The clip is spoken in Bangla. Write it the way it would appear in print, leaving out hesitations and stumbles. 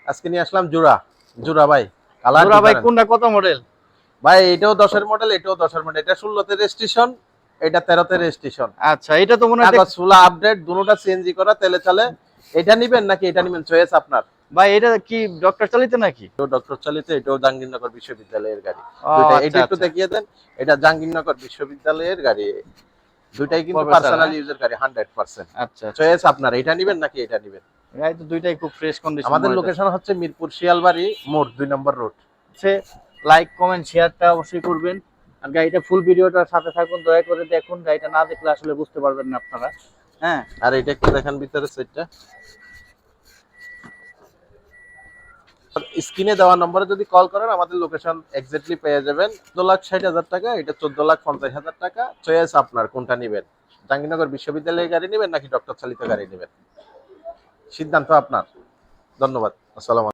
আজকে নিয়ে আসলাম জোড়া জোড়া ভাই, কালার জোড়া ভাই ডিফারেন্ট কোনটা কত মডেল? ভাই। এটাও 10 এর মডেল, এটাও 10 এর মডেল। এটা 16 তে রেজিস্ট্রেশন, এটা 13 তে রেজিস্ট্রেশন। আচ্ছা, এটা তো মনে হয় কাগজ ফুলা আপডেট, দুটোটা সিএনজি করা, তেলে চলে। এটা নিবেন নাকি এটা নিবেন, চয়েস আপনার। ভাই এটা কি ডক্টর চালিত নাকি? এটাও ডক্টর চালিত, এটাও জাহাঙ্গীরনগর বিশ্ববিদ্যালয়ের গাড়ি। ও দুইটা এটা আচ্ছা একটু আচ্ছা। দেখিয়ে দেন। এটা জাহাঙ্গীরনগর বিশ্ববিদ্যালয়ের গাড়ি। দুইটাই কিন্তু প্রফেসর, পার্সোনাল হ্যাঁ? ইউজের গাড়ি 100%। আচ্ছা আচ্ছা। চয়েস আপনার, এটা নিবেন নাকি এটা নিবেন। গাড়ি তো দুইটাই খুব ফ্রেশ কন্ডিশন আমাদের মনে হচ্ছে। লোকেশন হচ্ছে মিরপুর শিয়ালবাড়ি মোড় 2 নম্বর রোড। লাইক কমেন্ট শেয়ারটা অবশ্যই করবেন। আর গাড়িটা ফুল ভিডিওটার সাথে থাকুন, দয়া করে দেখুন। গাড়িটা না দেখলে আসলে বুঝতে পারবেন না আপনারা। হ্যাঁ, আর এটা একটু দেখেন ভিতরে সেটটা। স্ক্রিনে দেওয়া নম্বরে যদি কল করেন আমাদের লোকেশন এক্স্যাক্টলি পেয়ে যাবেন। 14,60,000 টাকা, এটা 14,50,000 টাকা। চয়েস আপনার, কোনটা নিবেন। জাহাঙ্গীরনগর বিশ্ববিদ্যালয়ের গাড়ি নিবেন নাকি ডক্টর চালিত গাড়ি নিবেন, সিদ্ধান্ত আপনার। ধন্যবাদ। আসসালামু আলাইকুম।